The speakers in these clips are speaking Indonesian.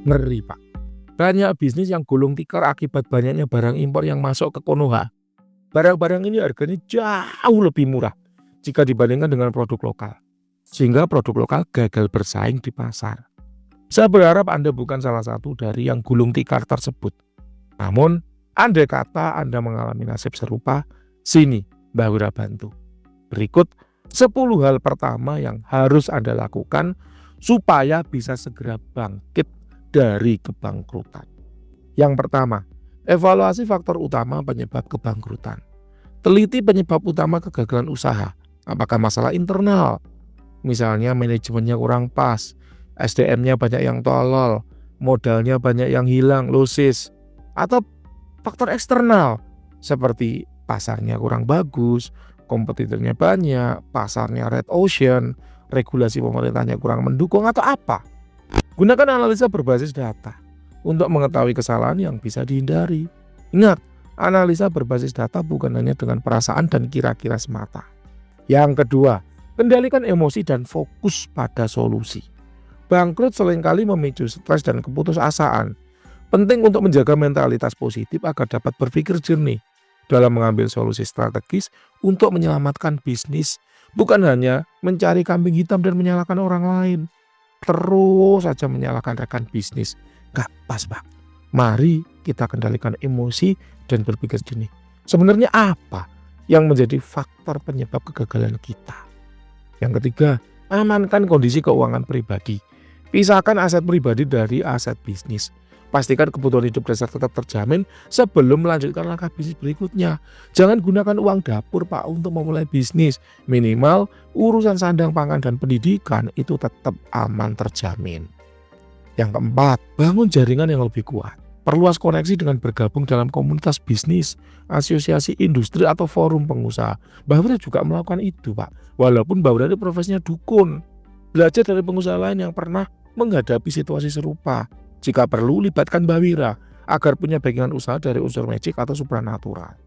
Ngeri Pak. Banyak bisnis yang gulung tikar akibat banyaknya barang impor yang masuk ke Konoha. Barang-barang ini harganya jauh lebih murah jika dibandingkan dengan produk lokal. Sehingga produk lokal gagal bersaing di pasar. Saya berharap Anda bukan salah satu dari yang gulung tikar tersebut. Namun, andai kata Anda mengalami nasib serupa, sini Mbah Wira bantu. Berikut 10 hal pertama yang harus Anda lakukan supaya bisa segera bangkit dari kebangkrutan. Yang pertama, evaluasi faktor utama penyebab kebangkrutan. Teliti penyebab utama kegagalan usaha. Apakah masalah internal? Misalnya manajemennya kurang pas, SDM-nya banyak yang tolol, modalnya banyak yang hilang, losis. Atau faktor eksternal, seperti pasarnya kurang bagus, kompetitornya banyak, pasarnya red ocean, regulasi pemerintahnya kurang mendukung, atau apa? Gunakan analisa berbasis data untuk mengetahui kesalahan yang bisa dihindari. Ingat, analisa berbasis data bukan hanya dengan perasaan dan kira-kira semata. Yang kedua, kendalikan emosi dan fokus pada solusi. Bangkrut seringkali memicu stres dan keputusasaan. Penting untuk menjaga mentalitas positif agar dapat berpikir jernih dalam mengambil solusi strategis untuk menyelamatkan bisnis, bukan hanya mencari kambing hitam dan menyalahkan orang lain. Terus saja menyalahkan rekan bisnis. Gak pas Pak. Mari kita kendalikan emosi dan berpikir jernih. Sebenarnya apa yang menjadi faktor penyebab kegagalan kita? Yang ketiga, amankan kondisi keuangan pribadi. Pisahkan aset pribadi dari aset bisnis. Pastikan kebutuhan hidup dasar tetap terjamin sebelum melanjutkan langkah bisnis berikutnya. Jangan gunakan uang dapur Pak untuk memulai bisnis. Minimal urusan sandang pangan dan pendidikan itu tetap aman terjamin. Yang keempat, bangun jaringan yang lebih kuat. Perluas koneksi dengan bergabung dalam komunitas bisnis, asosiasi industri atau forum pengusaha. Mbah Wira juga melakukan itu Pak. Walaupun Mbah Wira itu profesinya dukun. Belajar dari pengusaha lain yang pernah menghadapi situasi serupa. Jika perlu, libatkan Mbah Wira agar punya backingan usaha dari unsur magic atau supranatural.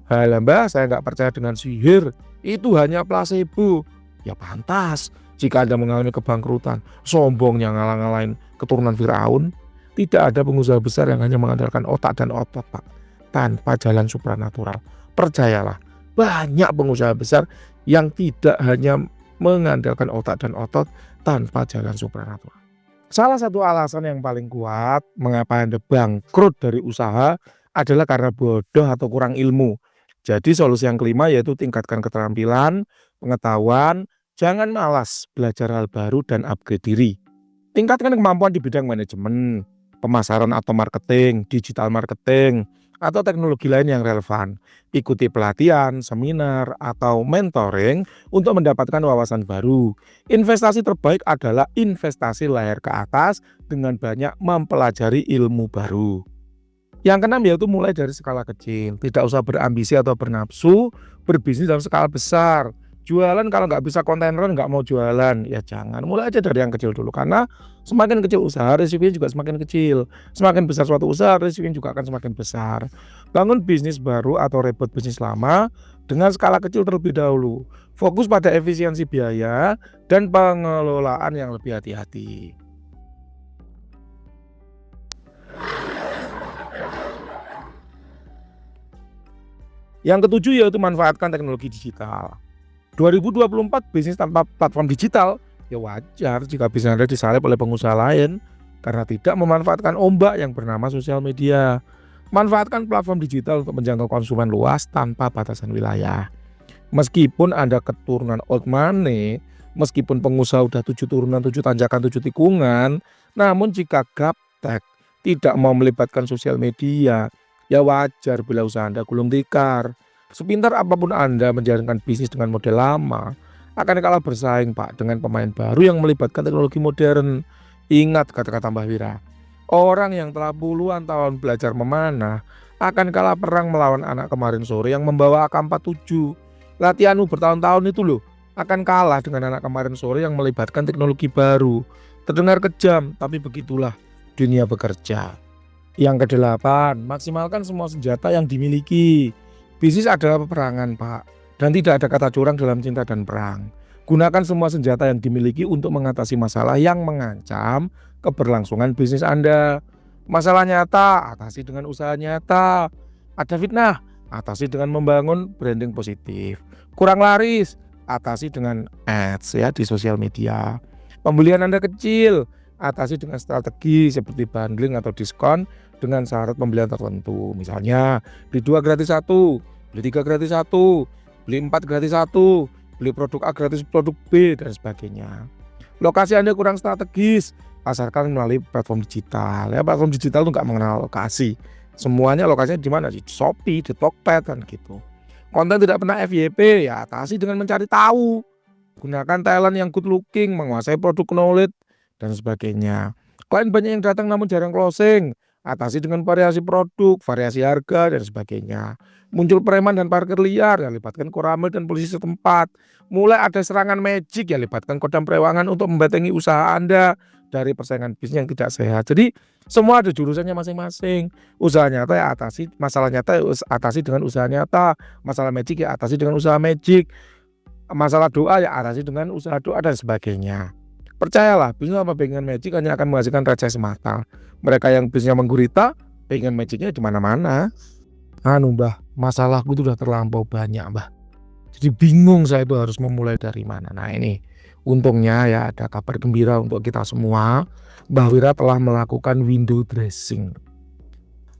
Halah Mbah, saya nggak percaya dengan sihir. Itu hanya placebo. Ya pantas. Jika Anda mengalami kebangkrutan, sombongnya ngalah-ngalahin keturunan Firaun, tidak ada pengusaha besar yang hanya mengandalkan otak dan otot Pak, tanpa jalan supranatural. Percayalah, banyak pengusaha besar yang tidak hanya mengandalkan otak dan otot tanpa jalan supranatural. Salah satu alasan yang paling kuat mengapa Anda bangkrut dari usaha adalah karena bodoh atau kurang ilmu. Jadi solusi yang kelima yaitu tingkatkan keterampilan, pengetahuan, jangan malas belajar hal baru dan upgrade diri. Tingkatkan kemampuan di bidang manajemen, pemasaran atau marketing, digital marketing, atau teknologi lain yang relevan. Ikuti pelatihan, seminar, atau mentoring untuk mendapatkan wawasan baru. Investasi terbaik adalah investasi layar ke atas dengan banyak mempelajari ilmu baru. Yang keenam yaitu mulai dari skala kecil. Tidak usah berambisi atau bernafsu, berbisnis dalam skala besar. Jualan kalau nggak bisa kontainer, nggak mau jualan, ya jangan. Mulai aja dari yang kecil dulu, karena semakin kecil usaha, risikonya juga semakin kecil. Semakin besar suatu usaha, risikonya juga akan semakin besar. Bangun bisnis baru atau rebut bisnis lama dengan skala kecil terlebih dahulu. Fokus pada efisiensi biaya dan pengelolaan yang lebih hati-hati. Yang ketujuh yaitu manfaatkan teknologi digital. 2024 bisnis tanpa platform digital, ya wajar jika bisnis Anda disalib oleh pengusaha lain karena tidak memanfaatkan ombak yang bernama sosial media. Manfaatkan platform digital untuk menjangkau konsumen luas tanpa batasan wilayah. Meskipun Anda keturunan old money, meskipun pengusaha udah 7 turunan, 7 tanjakan, 7 tikungan, namun jika gaptek tidak mau melibatkan sosial media, ya wajar bila usaha Anda gulung tikar. Sepintar apapun Anda menjalankan bisnis dengan model lama, akan kalah bersaing Pak dengan pemain baru yang melibatkan teknologi modern. Ingat kata-kata Mbah Wira, orang yang telah puluhan tahun belajar memanah akan kalah perang melawan anak kemarin sore yang membawa AK-47. Latihanmu bertahun-tahun itu loh akan kalah dengan anak kemarin sore yang melibatkan teknologi baru. Terdengar kejam, tapi begitulah dunia bekerja. Yang kedelapan, maksimalkan semua senjata yang dimiliki. Bisnis adalah peperangan Pak, dan tidak ada kata curang dalam cinta dan perang. Gunakan semua senjata yang dimiliki untuk mengatasi masalah yang mengancam keberlangsungan bisnis Anda. Masalah nyata, atasi dengan usaha nyata. Ada fitnah, atasi dengan membangun branding positif. Kurang laris, atasi dengan ads ya di sosial media. Pembelian Anda kecil, atasi dengan strategi seperti bundling atau diskon dengan syarat pembelian tertentu. Misalnya, beli 2 gratis 1, beli 3 gratis 1, beli 4 gratis 1, beli produk A gratis produk B, dan sebagainya. Lokasi Anda kurang strategis, pasarkan melalui platform digital. Ya, platform digital itu nggak mengenal lokasi. Semuanya lokasinya di mana? Di Shopee, di Tokped kan gitu. Konten tidak pernah FYP, ya atasi dengan mencari tahu. Gunakan talent yang good looking, menguasai produk knowledge, dan sebagainya. Klien banyak yang datang namun jarang closing, atasi dengan variasi produk, variasi harga, dan sebagainya. Muncul preman dan parkir liar, ya libatkan koramil dan polisi setempat. Mulai ada serangan magic, ya libatkan kodam perewangan untuk membentengi usaha Anda dari persaingan bisnis yang tidak sehat. Jadi semua ada jurusannya masing-masing. Usaha nyata ya atasi, masalah nyata ya atasi dengan usaha nyata, masalah magic ya atasi dengan usaha magic, masalah doa ya atasi dengan usaha doa, dan sebagainya. Percayalah, bisnis sama pengen magic hanya akan menghasilkan receh semata. Mereka yang bisnisnya menggurita, pengen magicnya di mana-mana. Mbah, masalahku itu udah terlampau banyak, Mbah. Jadi bingung saya itu harus memulai dari mana. Nah ini, untungnya ya ada kabar gembira untuk kita semua. Mbah Wira telah melakukan window dressing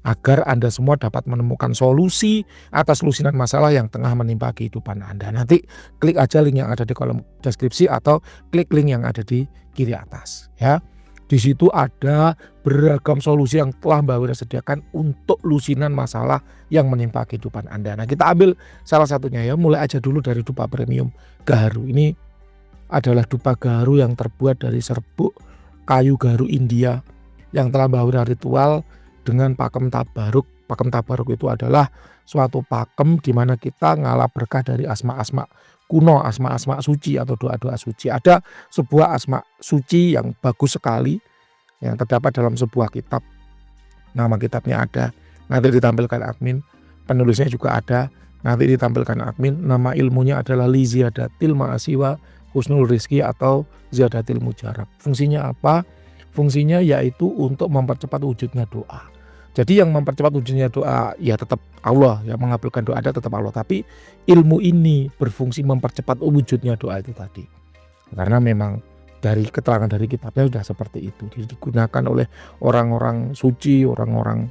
agar Anda semua dapat menemukan solusi atas lusinan masalah yang tengah menimpa kehidupan Anda. Nanti klik aja link yang ada di kolom deskripsi atau klik link yang ada di kiri atas ya. Di situ ada beragam solusi yang telah Mbah Wira sediakan untuk lusinan masalah yang menimpa kehidupan Anda. Nah, kita ambil salah satunya ya. Mulai aja dulu dari dupa premium gaharu. Ini adalah dupa gaharu yang terbuat dari serbuk kayu gaharu India yang telah Mbah Wira ritual dengan pakem tabaruk. Pakem tabaruk itu adalah suatu pakem di mana kita ngalap berkah dari asma-asma kuno, asma-asma suci atau doa-doa suci. Ada sebuah asma suci yang bagus sekali yang terdapat dalam sebuah kitab. Nama kitabnya ada, nanti ditampilkan admin. Penulisnya juga ada, nanti ditampilkan admin. Nama ilmunya adalah li ziyadatil ma'asiwa husnul rizki atau ziyadatil mujarab. Fungsinya apa? Fungsinya yaitu untuk mempercepat wujudnya doa. Jadi yang mempercepat wujudnya doa ya tetap Allah, yang mengabulkan doa ada tetap Allah. Tapi ilmu ini berfungsi mempercepat wujudnya doa itu tadi. Karena memang dari keterangan dari kitabnya sudah seperti itu. Digunakan oleh orang-orang suci, orang-orang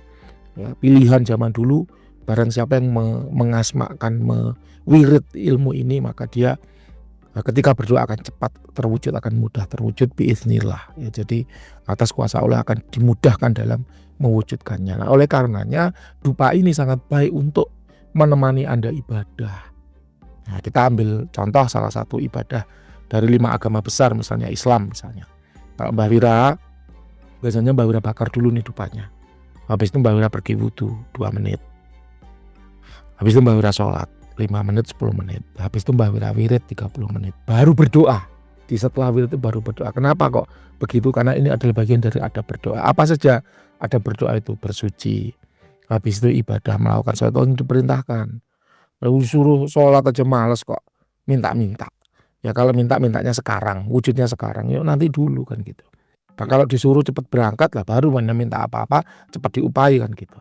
ya, pilihan zaman dulu. Barang siapa yang mengasmakan, mewirid ilmu ini, maka dia ketika berdoa akan cepat terwujud, akan mudah terwujud biiznillah. Ya, jadi atas kuasa Allah akan dimudahkan dalam mewujudkannya. Nah, oleh karenanya dupa ini sangat baik untuk menemani Anda ibadah. Nah, kita ambil contoh salah satu ibadah dari 5 agama besar, misalnya Islam misalnya. Kalau Mbah Wira, biasanya Mbah Wira bakar dulu nih dupanya. Habis itu Mbah Wira pergi wudhu 2 menit. Habis itu Mbah Wira sholat 5 menit, 10 menit. Habis itu Mbah Wira wirid 30 menit. Baru berdoa. Di setelah wirid itu baru berdoa. Kenapa kok begitu? Karena ini adalah bagian dari adab berdoa. Apa saja adab berdoa itu? Bersuci. Habis itu ibadah, melakukan sesuatu yang diperintahkan. Lalu suruh sholat aja males kok. Minta-minta. Ya kalau mintanya sekarang, wujudnya sekarang. Yuk nanti dulu kan gitu. Nah, kalau disuruh cepat berangkat lah, baru mana minta apa-apa cepat diupai kan gitu.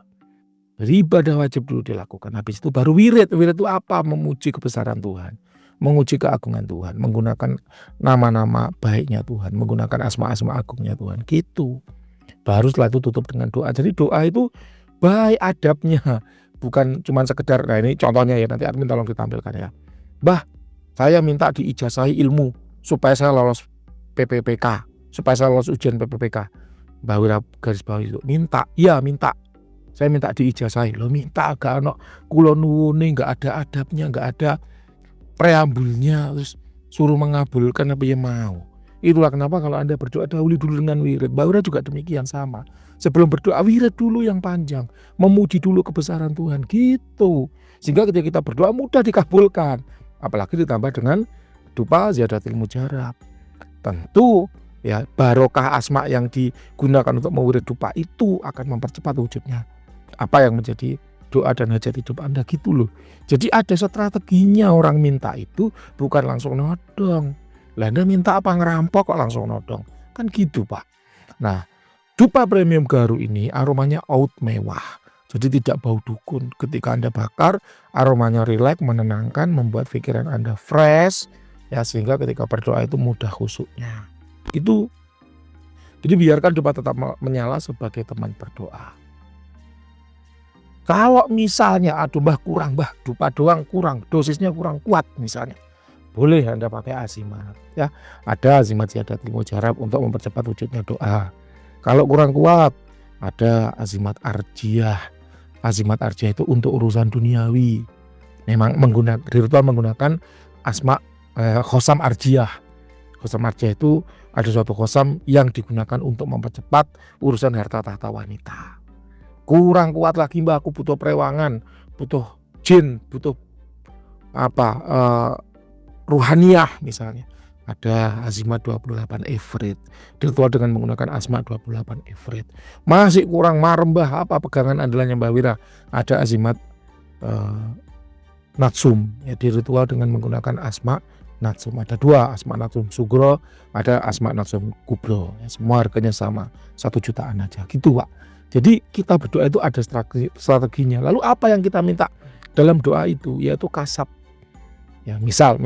Jadi ibadah wajib dulu dilakukan. Habis itu baru wirid. Wirid itu apa? Memuji kebesaran Tuhan, menguji keagungan Tuhan, menggunakan nama-nama baiknya Tuhan, menggunakan asma-asma agungnya Tuhan. Gitu. Baru setelah itu tutup dengan doa. Jadi doa itu baik adabnya, bukan cuma sekedar. Nah ini contohnya ya, nanti admin tolong ditampilkan ya. Mbah, saya minta diijazahi ilmu supaya saya lolos PPPK, supaya saya lolos ujian PPPK. Mbah Wira garis bawah itu minta, iya minta. Saya minta diijazahi, lo minta agak ono kula nuwune, nggak ada adabnya, nggak ada preambulnya, terus suruh mengabulkan apa yang mau. Itulah kenapa kalau Anda berdoa dahulu dulu dengan wirid. Mbah Wira juga demikian sama. Sebelum berdoa wirid dulu yang panjang, memuji dulu kebesaran Tuhan gitu. Sehingga ketika kita berdoa mudah dikabulkan. Apalagi ditambah dengan dupa ziyadatil mujarab. Tentu ya barokah asma yang digunakan untuk mewirid dupa itu akan mempercepat wujudnya apa yang menjadi doa dan hajat hidup Anda gitu loh. Jadi ada strateginya orang minta itu, bukan langsung nodong. Lah Anda minta apa, ngerampok kok langsung nodong. Kan gitu, Pak. Nah, dupa premium garu ini aromanya oud mewah. Jadi tidak bau dukun. Ketika Anda bakar, aromanya rileks, menenangkan, membuat pikiran Anda fresh, ya sehingga ketika berdoa itu mudah khusyuknya. Itu jadi biarkan dupa tetap menyala sebagai teman berdoa. Kalau misalnya aduh Mbah kurang, Mbah dupa doang kurang, dosisnya kurang kuat misalnya, boleh Anda pakai azimat ya. Ada azimat Ziadatul Mujarab untuk mempercepat wujudnya doa. Kalau kurang kuat, ada azimat arjiah. Azimat arjiah itu untuk urusan duniawi. Memang ritual menggunakan asma khosam arjiah. Khosam arjiah itu ada suatu khosam yang digunakan untuk mempercepat urusan harta tahta wanita. Kurang kuat lagi Mbah, aku butuh perewangan, butuh jin, butuh ruhaniyah misalnya. Ada azimat 28 ifrit, ritual dengan menggunakan asma 28 ifrit. Masih kurang marem Mbah, apa pegangan andalannya Mbah Wira? Ada azimat natsum, ya, di ritual dengan menggunakan asma natsum. Ada 2, asma natsum sugro, ada asma natsum kubro, ya, semua harganya sama, 1 jutaan aja gitu Pak. Jadi kita berdoa itu ada strateginya. Lalu apa yang kita minta dalam doa itu? Yaitu kasab. Ya, misal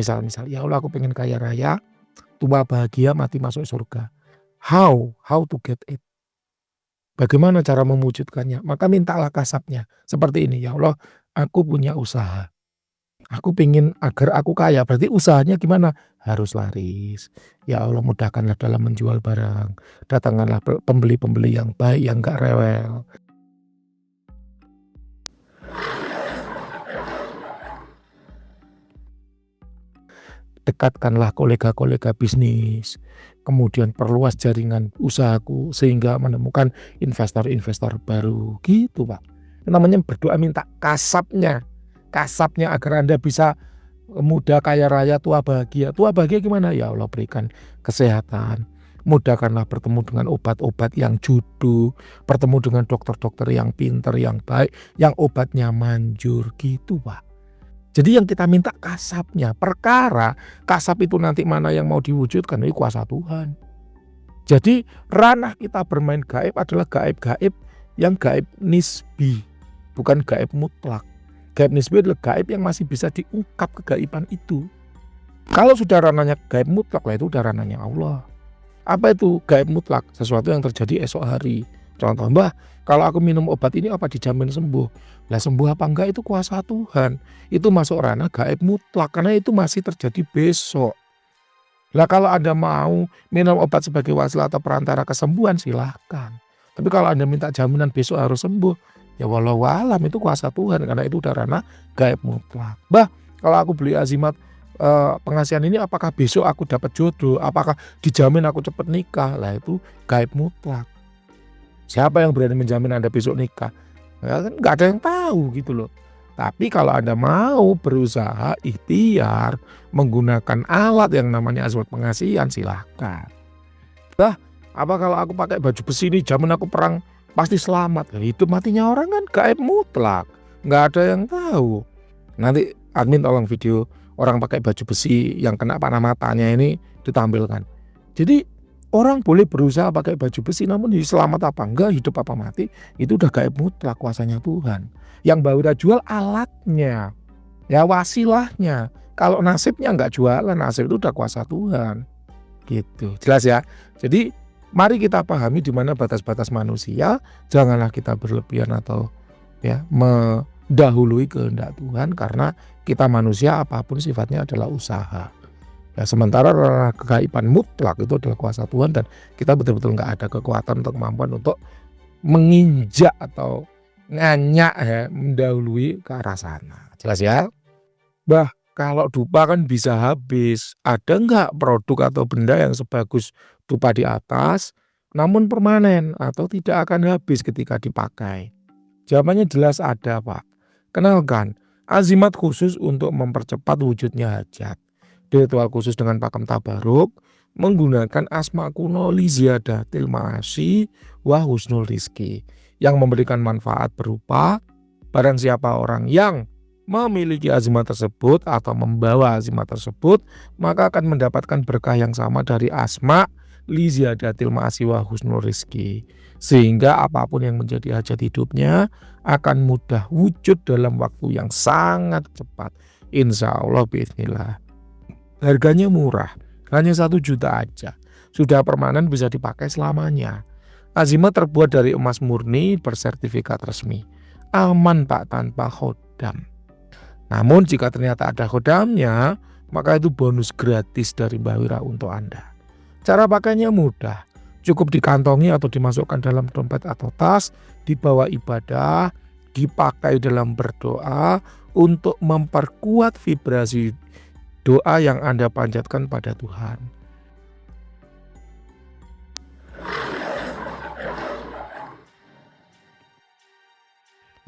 ya Allah aku pengen kaya raya, tua bahagia, mati masuk surga. How to get it? Bagaimana cara mewujudkannya? Maka mintalah kasabnya. Seperti ini, ya Allah aku punya usaha. Aku pengen agar aku kaya, berarti usahanya gimana? Harus laris. Ya Allah mudahkanlah dalam menjual barang. Datangkanlah pembeli-pembeli yang baik, yang gak rewel. Dekatkanlah kolega-kolega bisnis. Kemudian perluas jaringan usahaku sehingga menemukan investor-investor baru. Gitu Pak. Namanya berdoa minta kasabnya. Kasabnya agar Anda bisa muda, kaya raya, tua bahagia. Tua bahagia gimana? Ya Allah berikan kesehatan. Mudahkanlah bertemu dengan obat-obat yang judu, bertemu dengan dokter-dokter yang pinter, yang baik, yang obatnya manjur gitu Pak. Jadi yang kita minta kasabnya. Perkara kasab itu nanti mana yang mau diwujudkan, ini kuasa Tuhan. Jadi ranah kita bermain gaib adalah gaib-gaib yang gaib nisbi, bukan gaib mutlak. Gaib nisbi adalah gaib yang masih bisa diungkap kegaiban itu. Kalau sudah ranahnya gaib mutlak, lah itu udah ranahnya Allah. Apa itu gaib mutlak? Sesuatu yang terjadi esok hari. Contoh Mbah, kalau aku minum obat ini apa dijamin sembuh? Lah sembuh apa enggak itu kuasa Tuhan. Itu masuk ranah gaib mutlak karena itu masih terjadi besok. Lah kalau Anda mau minum obat sebagai wasilah atau perantara kesembuhan silahkan. Tapi kalau Anda minta jaminan besok harus sembuh, ya walau alam itu kuasa Tuhan karena itu udah ranah gaib mutlak. Mbah, kalau aku beli azimat pengasihan ini apakah besok aku dapat jodoh? Apakah dijamin aku cepat nikah? Lah itu gaib mutlak. Siapa yang berani menjamin Anda besok nikah? Ya kan nggak ada yang tahu gitu loh. Tapi kalau Anda mau berusaha ikhtiar menggunakan alat yang namanya azimat pengasihan silahkan. Bah, apa kalau aku pakai baju besi ini jamin aku perang pasti selamat? Hidup matinya orang kan gaib mutlak, nggak ada yang tahu. Nanti admin tolong video orang pakai baju besi yang kena panah matanya ini ditampilkan. Jadi orang boleh berusaha pakai baju besi namun selamat apa enggak, hidup apa mati, itu udah gaib mutlak kuasanya Tuhan. Yang Mbak Wira jual alatnya, ya wasilahnya. Kalau nasibnya enggak jualan, nasib itu udah kuasa Tuhan. Gitu, jelas ya. Jadi mari kita pahami di mana batas-batas manusia, janganlah kita berlebihan atau ya mendahului kehendak Tuhan karena kita manusia apapun sifatnya adalah usaha. Ya, sementara kegaiban mutlak itu adalah kuasa Tuhan dan kita betul-betul nggak ada kekuatan untuk kemampuan untuk menginjak atau nganyak ya mendahului ke arah sana. Jelas ya? Bah, kalau dupa kan bisa habis. Ada nggak produk atau benda yang sebagus dupa di atas namun permanen atau tidak akan habis ketika dipakai? Jawabannya jelas ada Pak. Kenalkan, azimat khusus untuk mempercepat wujudnya hajat. Ritual khusus dengan pakem tabaruk menggunakan asma kuno li ziyadatil ma'asi wa husnul rizki yang memberikan manfaat berupa barang siapa orang yang memiliki azimat tersebut atau membawa azimat tersebut, maka akan mendapatkan berkah yang sama dari asma li ziyadatil ma'asi wa husnul rizki. Sehingga apapun yang menjadi hajat hidupnya akan mudah wujud dalam waktu yang sangat cepat. Insya Allah bismillah. Harganya murah, hanya 1 juta aja. Sudah permanen, bisa dipakai selamanya. Azimat terbuat dari emas murni bersertifikat resmi. Aman Pak, tanpa khodam. Namun jika ternyata ada khodamnya, maka itu bonus gratis dari Mbah Wira untuk Anda. Cara pakainya mudah, cukup dikantongi atau dimasukkan dalam dompet atau tas, dibawa ibadah, dipakai dalam berdoa untuk memperkuat vibrasi doa yang Anda panjatkan pada Tuhan.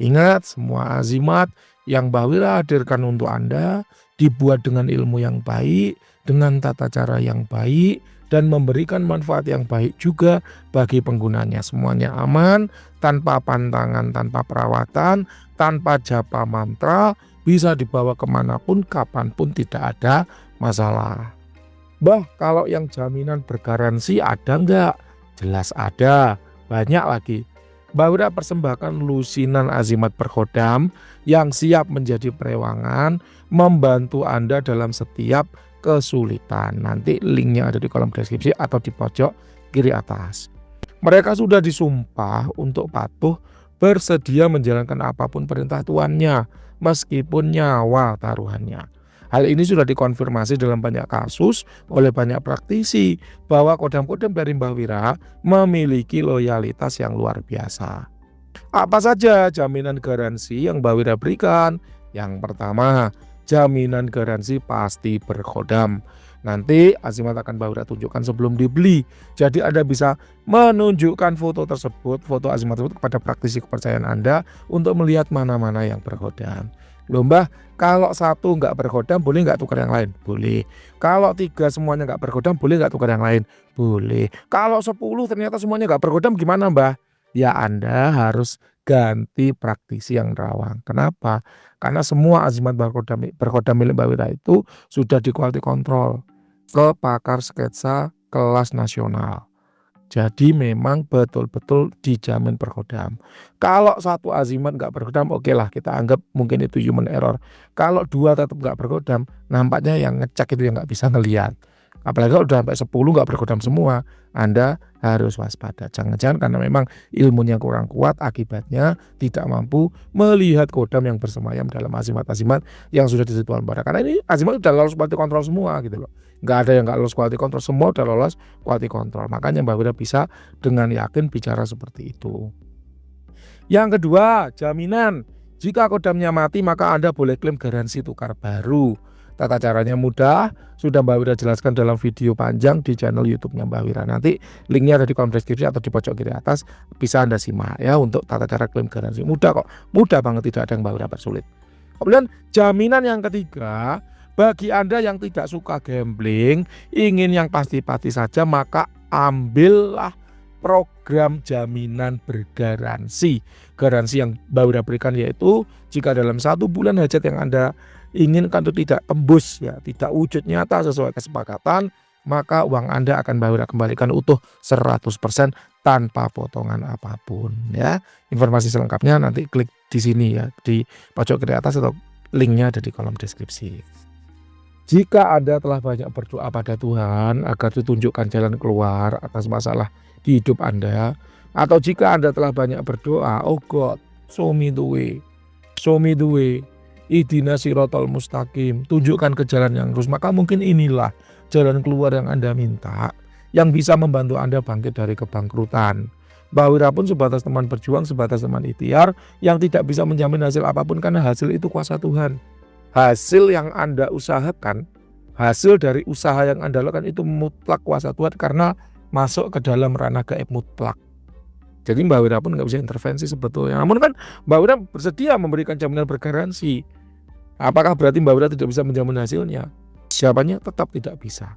Ingat, semua azimat yang Mbah Wira hadirkan untuk Anda dibuat dengan ilmu yang baik, dengan tata cara yang baik, dan memberikan manfaat yang baik juga bagi penggunanya. Semuanya aman, tanpa pantangan, tanpa perawatan, tanpa japa mantra, bisa dibawa kemanapun, kapanpun, tidak ada masalah. Mbah, kalau yang jaminan bergaransi ada nggak? Jelas ada, banyak lagi. Mbah Wira persembahkan lusinan azimat berkhodam yang siap menjadi perewangan, membantu Anda dalam setiap kesulitan. Nanti linknya ada di kolom deskripsi atau di pojok kiri atas. Mereka sudah disumpah untuk patuh, bersedia menjalankan apapun perintah tuannya, meskipun nyawa taruhannya. Hal ini sudah dikonfirmasi dalam banyak kasus oleh banyak praktisi bahwa khodam-khodam dari Mbah Wira memiliki loyalitas yang luar biasa. Apa saja jaminan garansi yang Mbah Wira berikan? Yang pertama, jaminan garansi pasti berkhodam. Nanti azimat akan Mbah Wira tunjukkan sebelum dibeli. Jadi Anda bisa menunjukkan foto tersebut, foto azimat tersebut kepada praktisi kepercayaan Anda untuk melihat mana-mana yang berkhodam. Loh Mbah, kalau 1 nggak berkhodam boleh nggak tukar yang lain? Boleh. Kalau 3 semuanya nggak berkhodam boleh nggak tukar yang lain? Boleh. Kalau 10 ternyata semuanya nggak berkhodam gimana Mbah? Ya Anda harus ganti praktisi yang rawang. Kenapa? Karena semua azimat berkhodam milik Mbah Wira itu sudah di quality control ke pakar sketsa kelas nasional. Jadi memang betul-betul dijamin berkhodam. Kalau 1 azimat nggak berkhodam, oke lah kita anggap mungkin itu human error. Kalau 2 tetap nggak berkhodam, nampaknya yang ngecek itu yang nggak bisa ngelihat. Apalagi kalau udah sampai 10 nggak berkhodam semua, Anda harus waspada. Jangan-jangan karena memang ilmunya kurang kuat, akibatnya tidak mampu melihat khodam yang bersemayam dalam azimat-azimat yang sudah ditentukan pada. Karena ini azimat sudah lolos quality control semua gitu loh. Nggak ada yang nggak lolos quality control, semua udah lolos quality control. Makanya Mbah Wira bisa dengan yakin bicara seperti itu. Yang kedua, jaminan. Jika khodamnya mati maka Anda boleh klaim garansi tukar baru. Tata caranya mudah, sudah Mbah Wira jelaskan dalam video panjang di channel YouTube-nya Mbah Wira. Nanti linknya ada di kolom deskripsi atau di pojok kiri atas, bisa Anda simak ya untuk tata cara klaim garansi. Mudah kok, mudah banget, tidak ada yang Mbah Wira persulit. Kemudian jaminan yang ketiga, bagi Anda yang tidak suka gambling, ingin yang pasti-pasti saja, maka ambillah program jaminan bergaransi. Garansi yang Mbah Wira berikan yaitu jika dalam 1 bulan hajat yang Anda inginkan itu tidak tembus, ya tidak wujud nyata sesuai kesepakatan, maka uang Anda akan Mbah Wira kembalikan utuh 100% tanpa potongan apapun ya. Informasi selengkapnya nanti klik di sini ya, di pojok kiri atas atau linknya ada di kolom deskripsi. Jika Anda telah banyak berdoa pada Tuhan agar ditunjukkan jalan keluar atas masalah di hidup Anda, atau jika Anda telah banyak berdoa, oh God, show me the way, show me the way, Ihdina sirotol mustaqim, tunjukkan ke jalan yang lurus, maka mungkin inilah jalan keluar yang Anda minta, yang bisa membantu Anda bangkit dari kebangkrutan. Mbah Wira pun sebatas teman berjuang, sebatas teman ikhtiar yang tidak bisa menjamin hasil apapun karena hasil itu kuasa Tuhan. Hasil yang Anda usahakan, hasil dari usaha yang Anda lakukan itu mutlak kuasa Tuhan karena masuk ke dalam ranah gaib mutlak. Jadi Mbah Wira pun nggak bisa intervensi sebetulnya. Namun kan Mbah Wira bersedia memberikan jaminan bergaransi. Apakah berarti Mbah Wira tidak bisa menjamin hasilnya? Jawabannya tetap tidak bisa.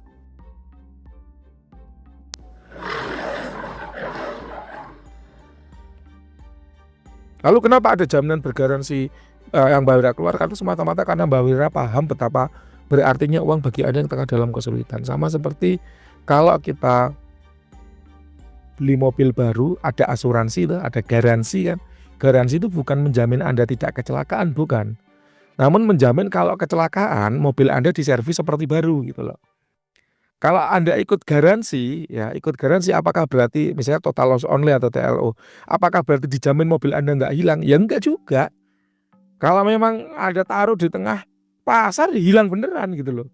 Lalu kenapa ada jaminan bergaransi yang Mbak Wira keluarkan itu semata-mata karena Mbak Wira paham betapa berartinya uang bagi Anda yang tengah dalam kesulitan. Sama seperti kalau kita beli mobil baru, ada asuransi tuh, ada garansi kan. Garansi itu bukan menjamin Anda tidak kecelakaan, bukan. Namun menjamin kalau kecelakaan mobil Anda diservis seperti baru gitu loh. Kalau Anda ikut garansi, ya ikut garansi apakah berarti misalnya total loss only atau TLO, apakah berarti dijamin mobil Anda nggak hilang? Ya enggak juga. Kalau memang Anda taruh di tengah pasar ya hilang beneran gitu loh.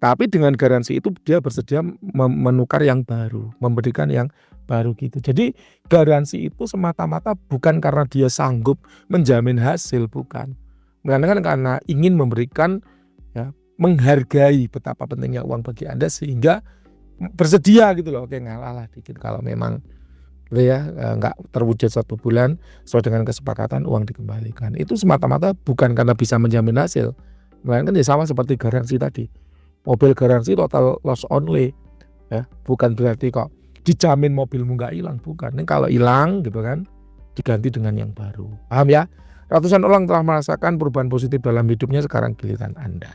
Tapi dengan garansi itu dia bersedia menukar yang baru, memberikan yang baru gitu. Jadi garansi itu semata-mata bukan karena dia sanggup menjamin hasil, bukan. Melainkan karena ingin memberikan, ya, menghargai betapa pentingnya uang bagi Anda sehingga bersedia gitu loh, oke ngalah lah dikit kalau memang ya nggak terwujud 1 bulan sesuai dengan kesepakatan uang dikembalikan. Itu semata-mata bukan karena bisa menjamin hasil, melainkan ya sama seperti garansi tadi. Mobil garansi total loss only, ya, bukan berarti kok dijamin mobilmu nggak hilang, bukan. Ini kalau hilang gitu kan, diganti dengan yang baru. Paham ya? Ratusan orang telah merasakan perubahan positif dalam hidupnya, sekarang giliran Anda.